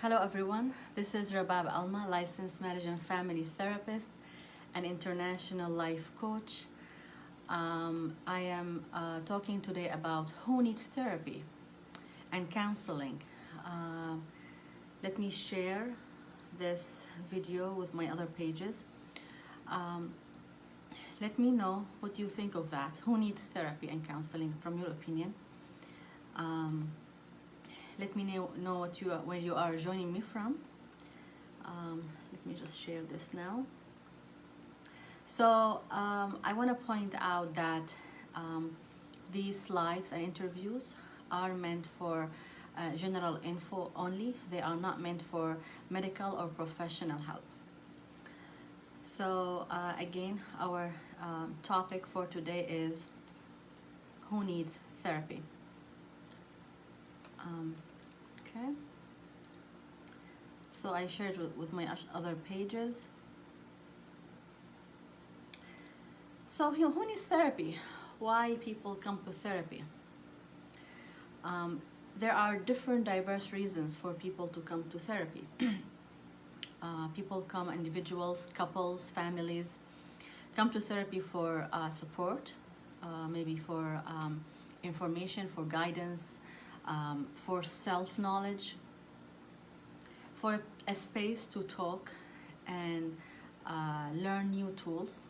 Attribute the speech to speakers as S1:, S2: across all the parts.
S1: Hello everyone, this is Rabab Alma, licensed marriage and family therapist and international life coach. I am talking today about who needs therapy and counseling. Uh, Let me share this video with my other pages. Um, Let me know what you think of that. Who needs therapy and counseling from your opinion? Let me know where you are joining me from. Let me just share this now. So I want to point out that these lives and interviews are meant for general info only. They are not meant for medical or professional help. So again, our topic for today is who needs therapy. Okay, so I shared with my other pages. So who needs therapy? Why people come to therapy? There are different diverse reasons for people to come to therapy. People come, individuals, couples, families, come to therapy for support, maybe for information, for guidance, for self-knowledge, for a space to talk and learn new tools,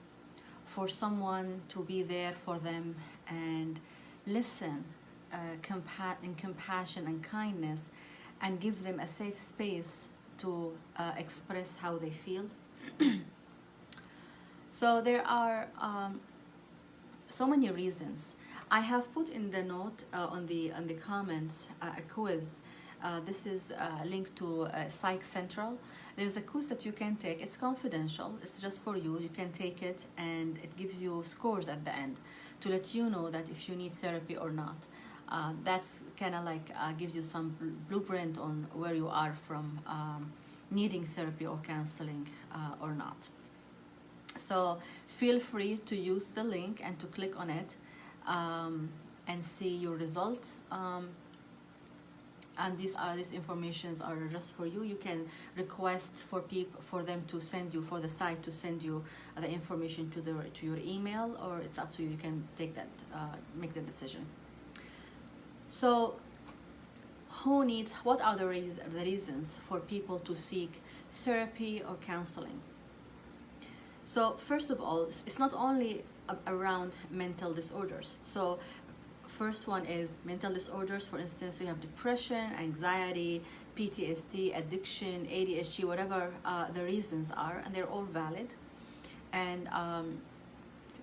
S1: for someone to be there for them and listen in compassion and kindness, and give them a safe space to express how they feel. So there are so many reasons. I have put in the note on the comments a quiz. This is linked to Psych Central. There's a quiz that you can take. It's confidential. It's just for you. You can take it, and it gives you scores at the end to let you know that if you need therapy or not. That's kind of like gives you some blueprint on where you are from needing therapy or counseling or not. So feel free to use the link and to click on it and see your result. And these informations are just for you. You can request for them to send you, for the site to send you the information to your email, or it's up to you. You can take that, make the decision. So what are the reasons for people to seek therapy or counseling? So first of all, it's not only around mental disorders. So first one is mental disorders. For instance, we have depression, anxiety, PTSD, addiction, ADHD, whatever the reasons are, and they're all valid. And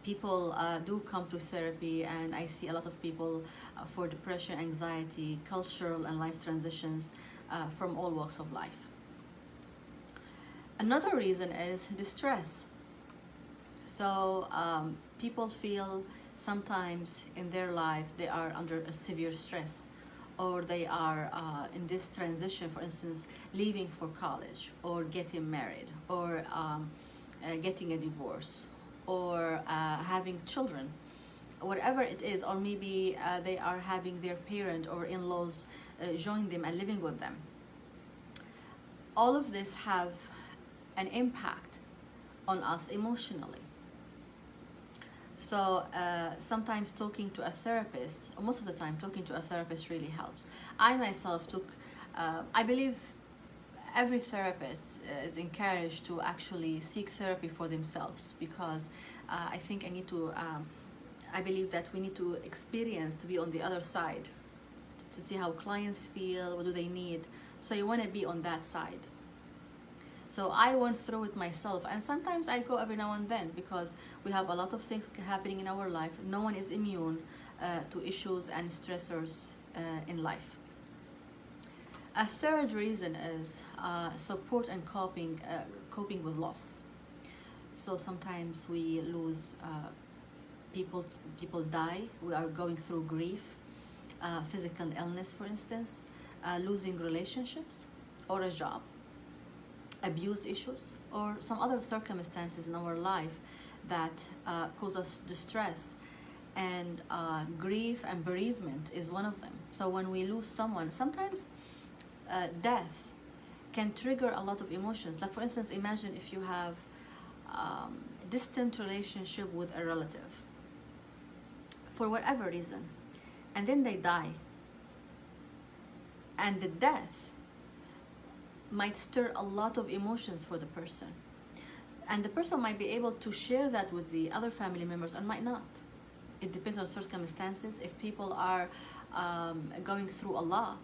S1: people do come to therapy, and I see a lot of people for depression, anxiety, cultural and life transitions from all walks of life. Another reason is distress. So people feel sometimes in their life they are under a severe stress, or they are in this transition, for instance, leaving for college, or getting married, or getting a divorce, or having children, whatever it is, or maybe they are having their parent or in-laws join them and living with them. All of this have an impact on us emotionally. So sometimes talking to a therapist, or most of the time talking to a therapist, really helps. I myself I believe every therapist is encouraged to actually seek therapy for themselves, because I think I believe that we need to experience to be on the other side, to see how clients feel, what do they need. So you want to be on that side. So I went through it myself, and sometimes I go every now and then, because we have a lot of things happening in our life. No one is immune to issues and stressors in life. A third reason is support and coping with loss. So sometimes we lose people die. We are going through grief, physical illness, for instance, losing relationships or a job, abuse issues, or some other circumstances in our life that cause us distress. And grief and bereavement is one of them. So when we lose someone, sometimes death can trigger a lot of emotions. Like for instance, imagine if you have distant relationship with a relative for whatever reason, and then they die, and the death might stir a lot of emotions for the person, and the person might be able to share that with the other family members and might not. It depends on circumstances. If people are going through a lot,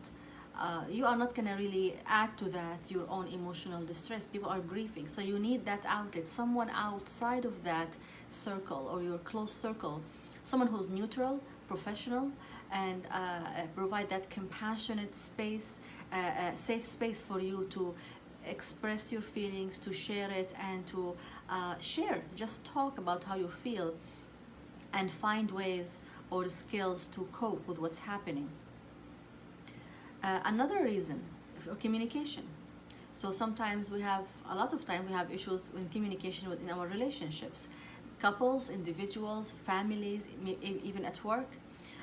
S1: you are not going to really add to that your own emotional distress. People are grieving, so you need that outlet, someone outside of that circle or your close circle, someone who's neutral, professional, and provide that compassionate space, safe space for you to express your feelings, to share it, and to just talk about how you feel and find ways or skills to cope with what's happening. Another reason for communication. So sometimes we have, a lot of time we have issues in communication within our relationships. Couples, individuals, families, even at work.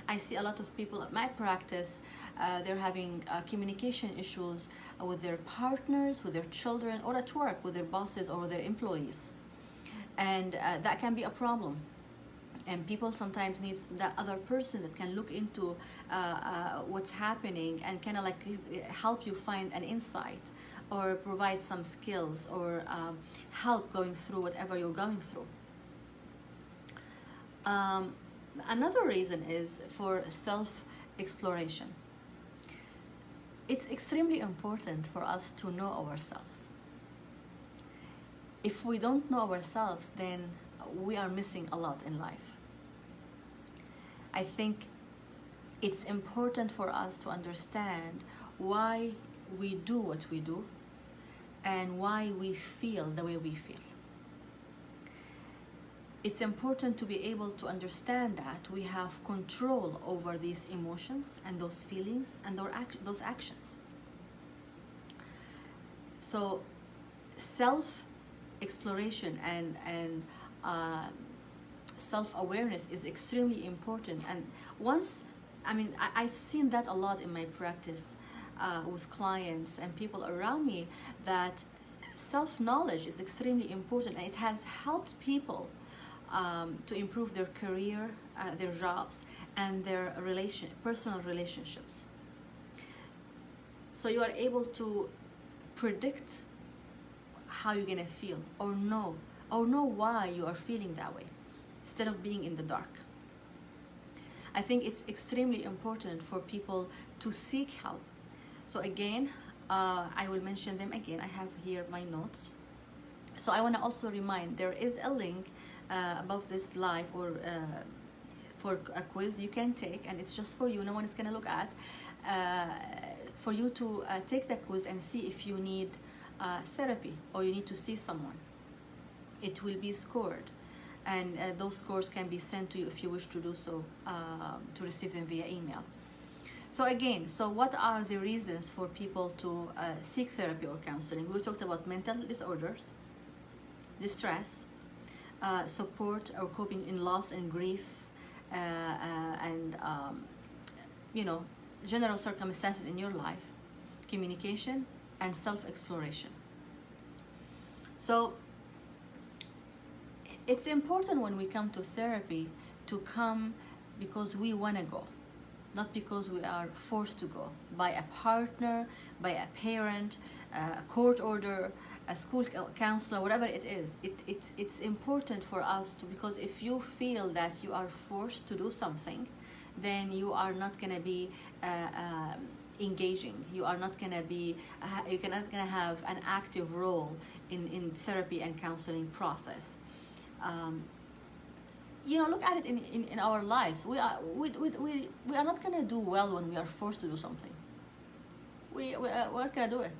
S1: I see a lot of people at my practice, they're having communication issues with their partners, with their children, or at work with their bosses or with their employees. And that can be a problem. And people sometimes need that other person that can look into what's happening and kind of like help you find an insight or provide some skills or help going through whatever you're going through. Another reason is for self-exploration. It's extremely important for us to know ourselves. If we don't know ourselves, then we are missing a lot in life. I think it's important for us to understand why we do what we do and why we feel the way we feel. It's important to be able to understand that we have control over these emotions and those feelings and those actions. So self-exploration and self-awareness is extremely important. And I've seen that a lot in my practice with clients and people around me, that self-knowledge is extremely important, and it has helped people to improve their career, their jobs, and their personal relationships. So you are able to predict how you're gonna feel, or know why you are feeling that way, instead of being in the dark. I think it's extremely important for people to seek help. So again, I will mention them again. I have here my notes. So I want to also remind, there is a link above this live or for a quiz you can take, and it's just for you, no one is going to look at, for you to take the quiz and see if you need therapy or you need to see someone. It will be scored, and those scores can be sent to you if you wish to do so, to receive them via email. So again, what are the reasons for people to seek therapy or counseling? We talked about mental disorders, distress, support or coping in loss and grief, and general circumstances in your life, communication, and self-exploration. So it's important when we come to therapy to come because we want to go, not because we are forced to go by a partner, by a parent, a court order, a school counselor, whatever it is. It's important for us to, because if you feel that you are forced to do something, then you are not going to be engaging. You are not going to be, you're not going to have an active role in therapy and counseling process. Look at it in our lives. We are not going to do well when we are forced to do something. We're not going to do it.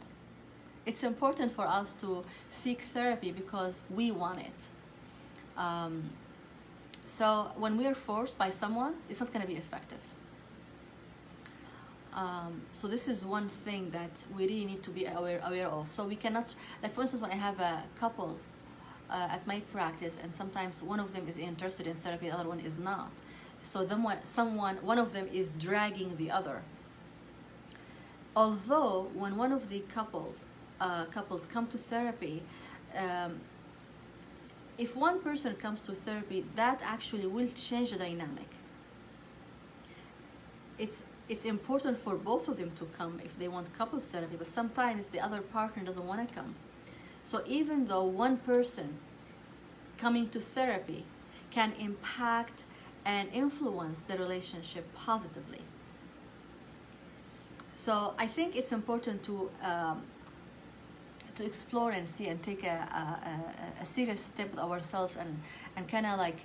S1: It's important for us to seek therapy because we want it. So when we are forced by someone, it's not going to be effective. So this is one thing that we really need to be aware of. So we cannot, like for instance, when I have a couple at my practice, and sometimes one of them is interested in therapy, the other one is not. So then one of them is dragging the other. Although when one of the couple couples come to therapy, um, if one person comes to therapy, that actually will change the dynamic. It's important for both of them to come if they want couple therapy, but sometimes the other partner doesn't want to come. So even though one person coming to therapy can impact and influence the relationship positively. So I think it's important to explore and see and take a serious step with ourselves and kind of like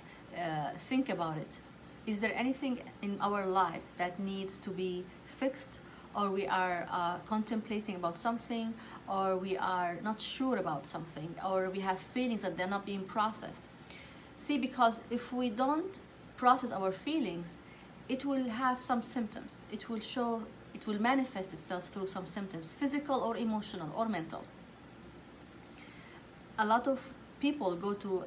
S1: think about it. Is there anything in our life that needs to be fixed, or we are contemplating about something, or we are not sure about something, or we have feelings that they're not being processed? See, because if we don't process our feelings, it will have some symptoms. It will manifest itself through some symptoms, physical or emotional or mental. A lot of people go to,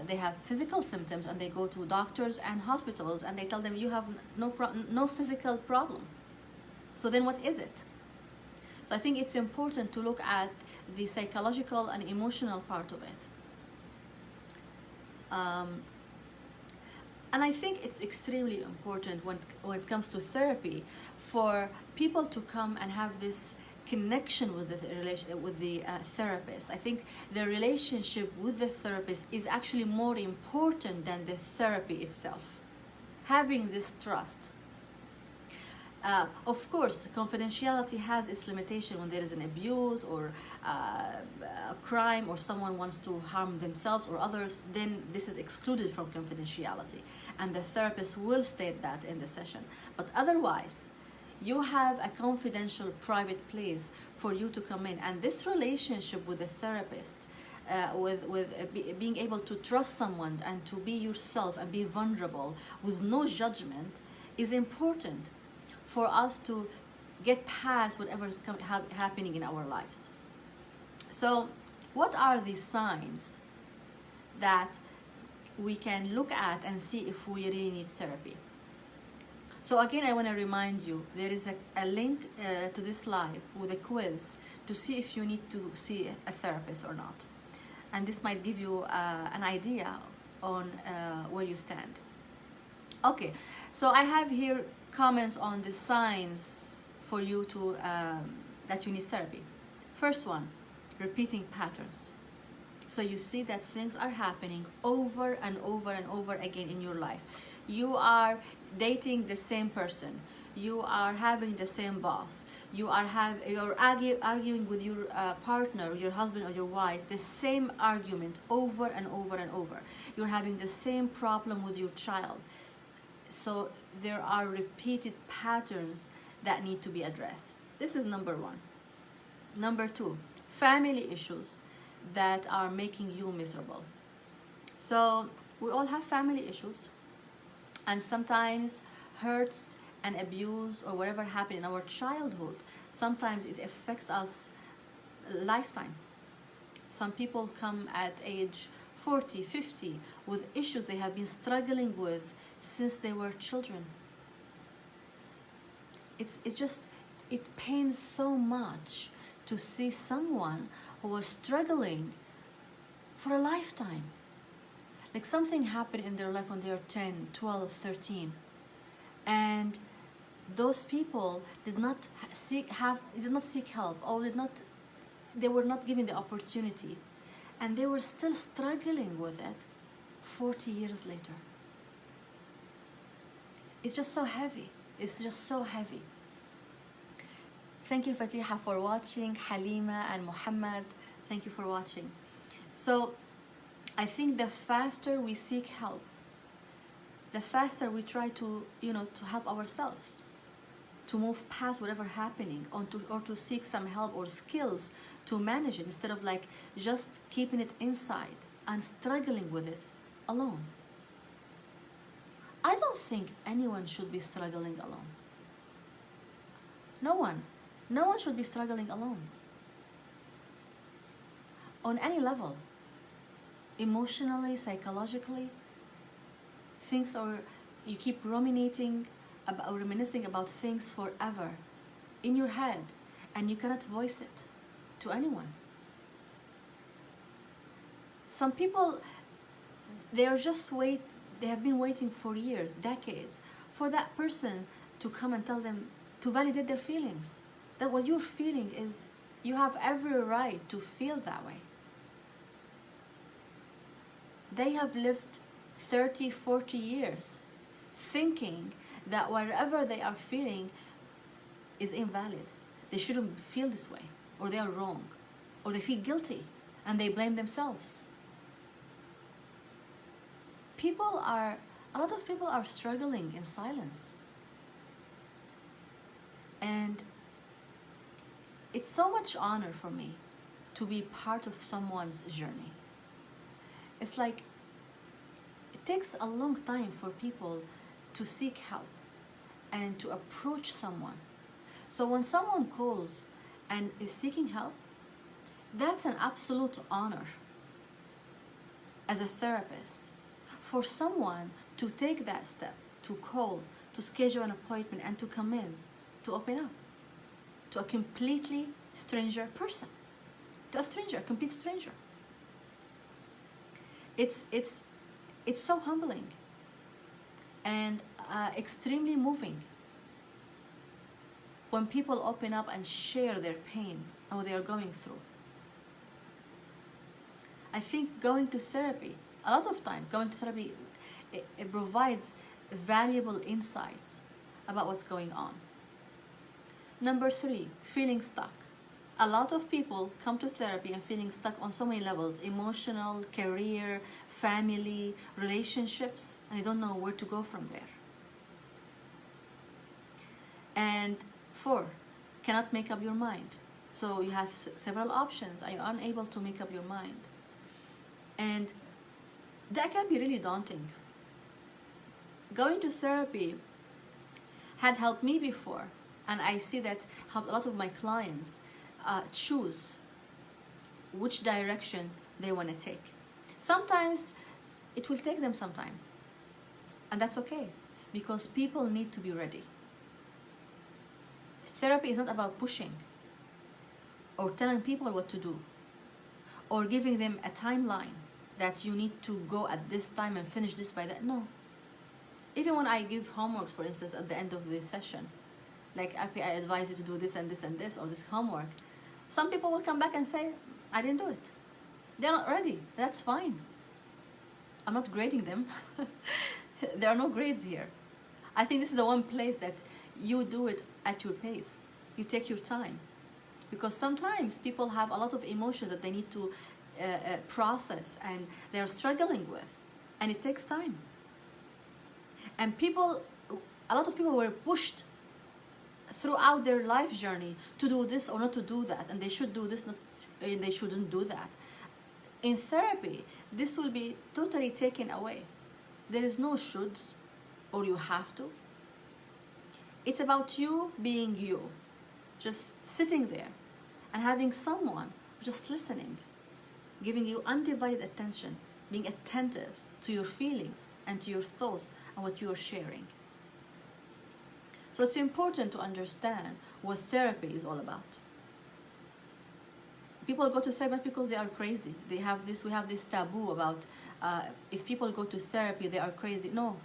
S1: they have physical symptoms and they go to doctors and hospitals and they tell them you have no physical problem. So then what is it? So I think it's important to look at the psychological and emotional part of it. And I think it's extremely important when it comes to therapy for people to come and have this connection with the therapist. I think the relationship with the therapist is actually more important than the therapy itself. Having this trust. Of course, confidentiality has its limitation when there is an abuse or a crime, or someone wants to harm themselves or others, then this is excluded from confidentiality, and the therapist will state that in the session. But otherwise, you have a confidential private place for you to come in, and this relationship with the therapist, being able to trust someone and to be yourself and be vulnerable with no judgment, is important for us to get past whatever is happening in our lives. So what are the signs that we can look at and see if we really need therapy? So again, I want to remind you, there is a link to this live with a quiz to see if you need to see a therapist or not. And this might give you an idea on where you stand. Okay, so I have here comments on the signs for you to that you need therapy. First one, repeating patterns. So you see that things are happening over and over and over again in your life. You are dating the same person. You are having the same boss. You're arguing with your partner, your husband or your wife, the same argument over and over and over. You're having the same problem with your child. So there are repeated patterns that need to be addressed. This is number one. Number two, family issues that are making you miserable. So we all have family issues, and sometimes hurts and abuse or whatever happened in our childhood, sometimes it affects us a lifetime. Some people come at age 40, 50 with issues they have been struggling with since they were children. It pains so much to see someone who was struggling for a lifetime. Like something happened in their life when they were 10, 12, 13, and those people did not seek help, or they were not given the opportunity, and they were still struggling with it 40 years later. It's just so heavy. It's just so heavy. Thank you, Fatiha, for watching. Halima and Muhammad, thank you for watching. So I think the faster we seek help, the faster we try to help ourselves, to move past whatever happening, or to seek some help or skills to manage it, instead of like just keeping it inside and struggling with it alone. I don't think anyone should be struggling alone. No one should be struggling alone. On any level, emotionally, psychologically, you keep reminiscing about things forever in your head, and you cannot voice it to anyone. Some people, they have been waiting for years, decades, for that person to come and tell them, to validate their feelings. That what you're feeling is, you have every right to feel that way. They have lived 30, 40 years thinking that whatever they are feeling is invalid. They shouldn't feel this way, or they are wrong, or they feel guilty and they blame themselves. A lot of people are struggling in silence. And it's so much honor for me to be part of someone's journey. It's like, it takes a long time for people to seek help and to approach someone. So when someone calls and is seeking help, that's an absolute honor as a therapist, for someone to take that step, to call, to schedule an appointment, and to come in, to open up to a completely stranger person, to a stranger, a complete stranger. It's so humbling and extremely moving when people open up and share their pain and what they are going through. I think going to therapy, a lot of time, going to therapy, it provides valuable insights about what's going on. Number 3, feeling stuck. A lot of people come to therapy and feeling stuck on so many levels: emotional, career, family, relationships, and they don't know where to go from there. And 4, cannot make up your mind. So you have several options and you're unable to make up your mind. And that can be really daunting. Going to therapy had helped me before, and I see that helped a lot of my clients choose which direction they want to take. Sometimes it will take them some time, and that's okay, because people need to be ready. Therapy is not about pushing or telling people what to do or giving them a timeline that you need to go at this time and finish this by that. No. Even when I give homeworks, for instance, at the end of the session, like, okay, I advise you to do this and this and this, or this homework, some people will come back and say, I didn't do it. They're not ready. That's fine. I'm not grading them. There are no grades here. I think this is the one place that you do it at your pace. You take your time. Because sometimes people have a lot of emotions that they need to process and they're struggling with. And it takes time. And a lot of people were pushed throughout their life journey to do this or not to do that. And they should do this, and they shouldn't do that. In therapy, this will be totally taken away. There is no shoulds or you have to. It's about you being you, just sitting there and having someone just listening, giving you undivided attention, being attentive to your feelings and to your thoughts and what you are sharing. So it's important to understand what therapy is all about. People go to therapy because they are crazy. We have this taboo about if people go to therapy, they are crazy. No,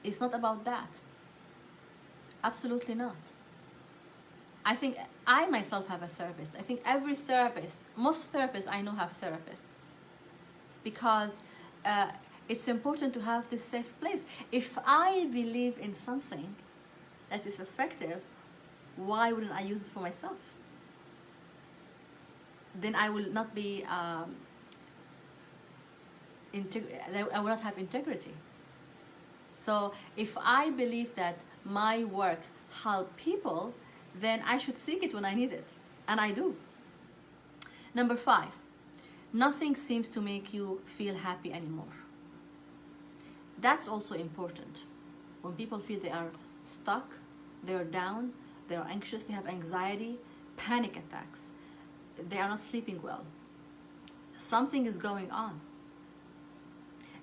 S1: it's not about that. Absolutely not. I think I myself have a therapist. I think every therapist, most therapists I know have therapists. Because it's important to have this safe place. If I believe in something that is effective, why wouldn't I use it for myself? Then I will not be, I will not have integrity. So if I believe that my work helps people, then I should seek it when I need it. And I do. Number 5, nothing seems to make you feel happy anymore. That's also important. When people feel they are stuck, they're down, they're anxious, they have anxiety, panic attacks, they are not sleeping well, something is going on.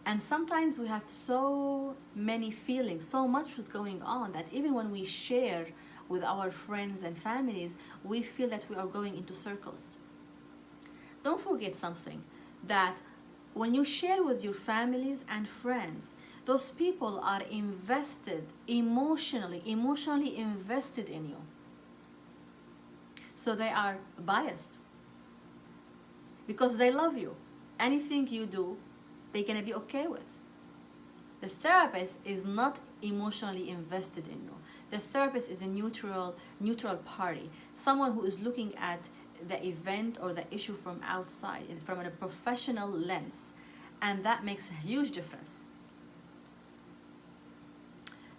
S1: And sometimes we have so many feelings, so much was going on, that even when we share with our friends and families, we feel that we are going into circles. don't forget something, that when you share with your families and friends, those people are invested emotionally invested in you. So they are biased because they love you. Anything you do, they're gonna be okay with. The therapist is not emotionally invested in you. The therapist is a neutral party, someone who is looking at the event or the issue from outside and from a professional lens, and that makes a huge difference.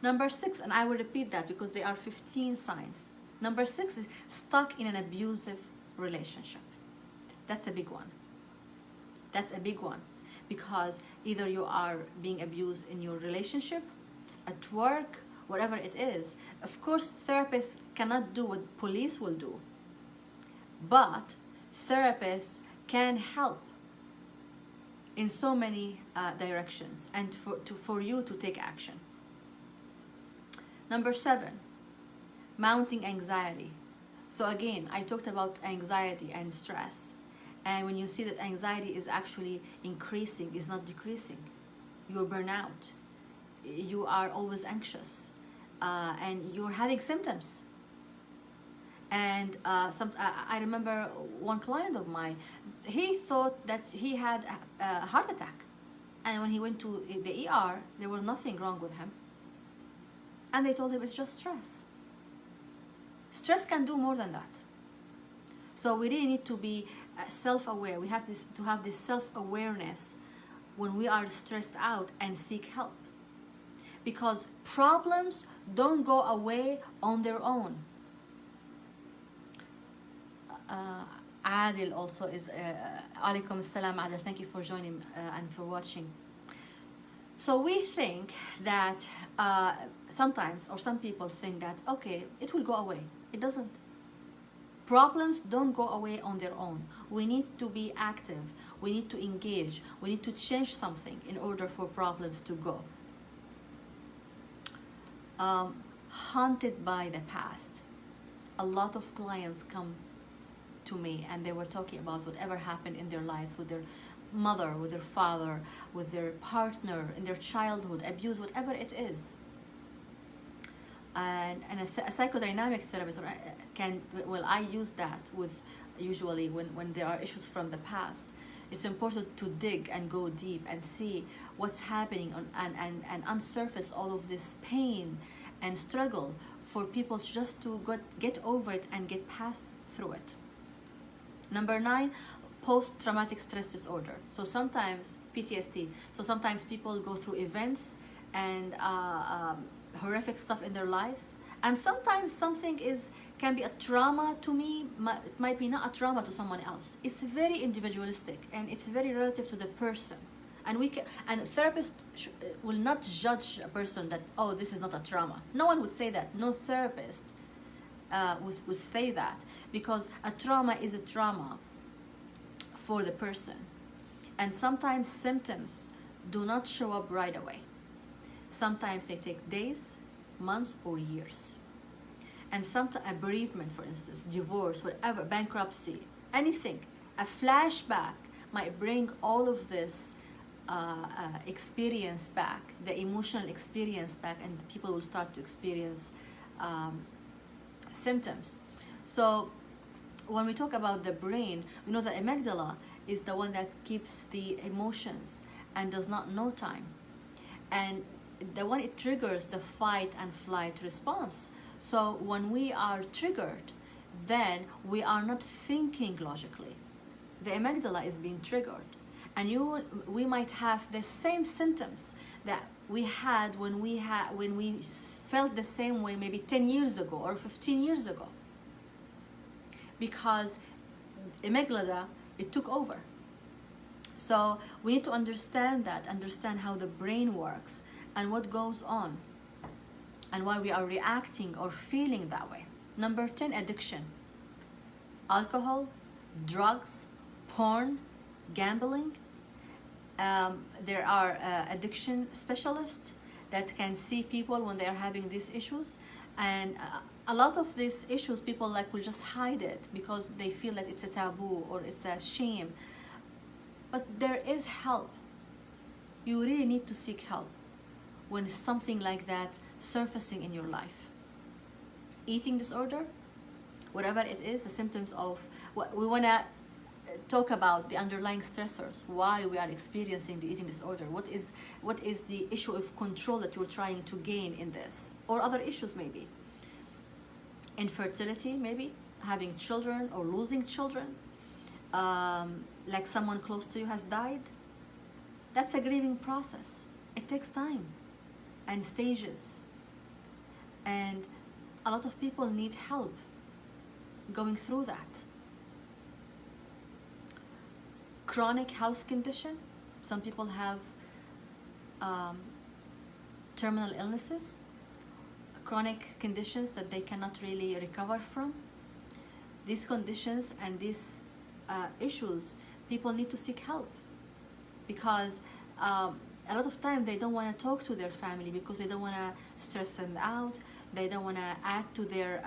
S1: Number 6, and I will repeat that because there are 15 signs. Number 6 is stuck in an abusive relationship. That's a big one. That's a big one, because either you are being abused in your relationship, at work, whatever it is. Of course, therapists cannot do what police will do, but therapists can help in so many directions, and for you to take action. Number 7, mounting anxiety. So again, I talked about anxiety and stress. And when you see that anxiety is actually increasing, is not decreasing, you're burnout, you are always anxious, and you're having symptoms. And I remember one client of mine, he thought that he had a heart attack. And when he went to the ER, there was nothing wrong with him. And they told him it's just stress. Stress can do more than that. So we really need to be self-aware. We have to have this self-awareness when we are stressed out and seek help. Because problems don't go away on their own. Adil also is, alaikum assalam Adil, thank you for joining and for watching. So we think that sometimes, or some people think that, okay, it will go away. It doesn't. Problems don't go away on their own. We need to be active. We need to engage. We need to change something in order for problems to go. Haunted by the past. A lot of clients come to me and they were talking about whatever happened in their life with their mother, with their father, with their partner, in their childhood, abuse, whatever it is. And a psychodynamic therapist I use that with, usually when there are issues from the past. It's important to dig and go deep and see what's happening and unsurface all of this pain and struggle for people just to get over it and get past through it. Number 9, post-traumatic stress disorder. So sometimes PTSD. So sometimes people go through events and horrific stuff in their lives, and sometimes something can be a trauma to me. It might be not a trauma to someone else. It's very individualistic and it's very relative to the person. And therapists will not judge a person that, oh, this is not a trauma. No one would say that. No therapist would say that, because a trauma is a trauma for the person. And sometimes symptoms do not show up right away. Sometimes they take days, months, or years. And sometimes a bereavement, for instance, divorce, whatever, bankruptcy, anything, a flashback might bring all of this experience back, the emotional experience back, and people will start to experience symptoms. So when we talk about the brain, we know the amygdala is the one that keeps the emotions and does not know time. And the one it triggers the fight and flight response. So when we are triggered, then we are not thinking logically. The amygdala is being triggered, and we might have the same symptoms that we had when we felt the same way maybe 10 years ago or 15 years ago, because amygdala, it took over. So we need to understand how the brain works and what goes on and why we are reacting or feeling that way. Number 10, addiction. Alcohol, drugs, porn, gambling. There are addiction specialists that can see people when they are having these issues, And a lot of these issues, people like will just hide it because they feel that it's a taboo or it's a shame. But there is help. You really need to seek help when something like that surfacing in your life. Eating disorder, whatever it is, the symptoms of what we want to talk about, the underlying stressors, why we are experiencing the eating disorder, what is the issue of control that you're trying to gain in this, or other issues, maybe infertility, maybe having children or losing children, like someone close to you has died. That's a grieving process. It takes time and stages, and a lot of people need help going through that. Chronic health condition. Some people have terminal illnesses, chronic conditions that they cannot really recover from. These conditions and these issues, people need to seek help, because a lot of time they don't want to talk to their family because they don't want to stress them out. They don't want to add to their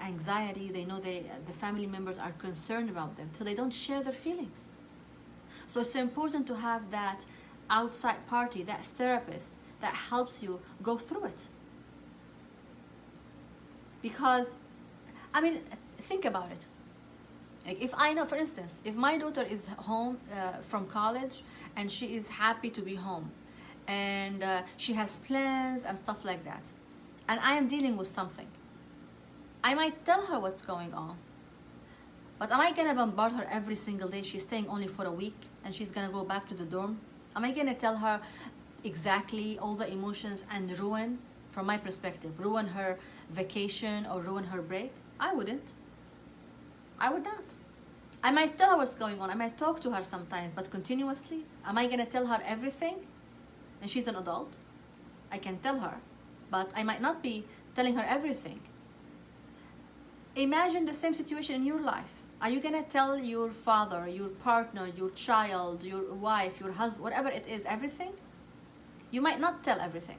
S1: anxiety. They know the family members are concerned about them, so they don't share their feelings. So it's so important to have that outside party, that therapist that helps you go through it. Because, I mean, think about it. Like, if I know, for instance, if my daughter is home from college and she is happy to be home, and she has plans and stuff like that, and I am dealing with something, I might tell her what's going on. But am I gonna bombard her every single day? She's staying only for a week and she's gonna go back to the dorm. Am I gonna tell her exactly all the emotions and ruin, from my perspective, ruin her vacation or ruin her break? I wouldn't. I would not. I might tell her what's going on. I might talk to her sometimes, but continuously, am I gonna tell her everything? And she's an adult. I can tell her, but I might not be telling her everything. Imagine the same situation in your life. Are you gonna tell your father, your partner, your child, your wife, your husband, whatever it is, everything? You might not tell everything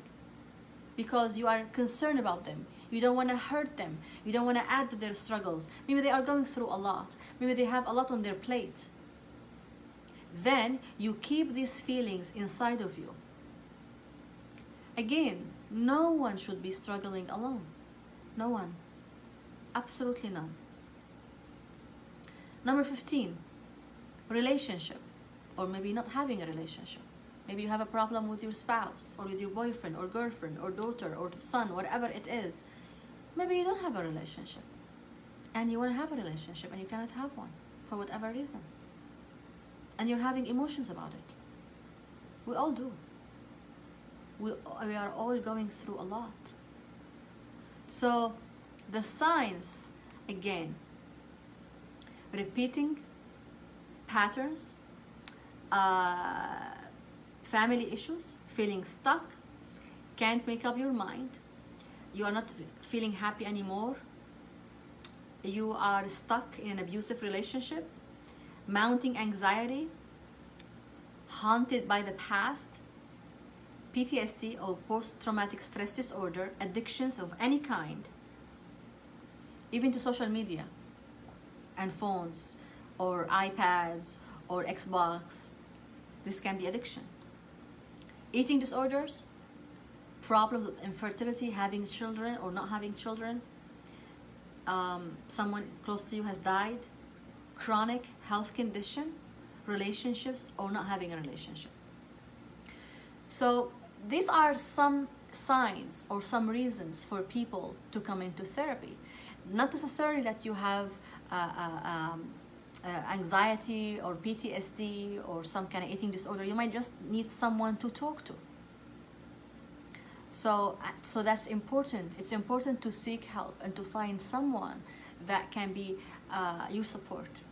S1: because you are concerned about them. You don't want to hurt them. You don't want to add to their struggles. Maybe they are going through a lot. Maybe they have a lot on their plate. Then you keep these feelings inside of you. Again, no one should be struggling alone. No one. Absolutely none. Number 15, relationship, or maybe not having a relationship. Maybe you have a problem with your spouse, or with your boyfriend, or girlfriend, or daughter, or son, whatever it is. Maybe you don't have a relationship, and you want to have a relationship, and you cannot have one, for whatever reason. And you're having emotions about it. We all do. We are all going through a lot. So, the signs, again, repeating patterns, family issues, feeling stuck, can't make up your mind, you are not feeling happy anymore, you are stuck in an abusive relationship, mounting anxiety, haunted by the past, PTSD or post-traumatic stress disorder, addictions of any kind, even to social media and phones or iPads or Xbox. This can be addiction. Eating disorders, problems with infertility, having children or not having children, someone close to you has died, chronic health condition, relationships or not having a relationship. So these are some signs or some reasons for people to come into therapy. Not necessarily that you have anxiety or PTSD or some kind of eating disorder. You might just need someone to talk to. So that's important. It's important to seek help and to find someone that can be your support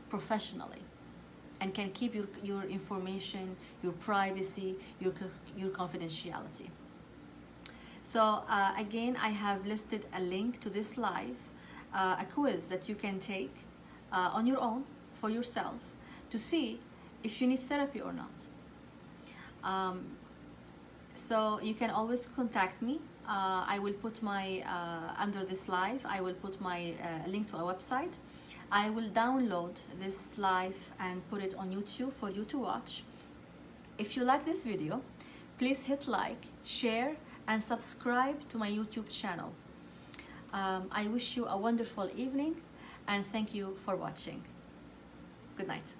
S1: professionally and can keep your information, your privacy, your confidentiality. So again, I have listed a link to this live, a quiz that you can take on your own for yourself to see if you need therapy or not. So you can always contact me. I will put my, under this live, I will put my link to our website. I will download this live and put it on YouTube for you to watch. If you like this video, please hit like, share, and subscribe to my YouTube channel. I wish you a wonderful evening and thank you for watching. Good night.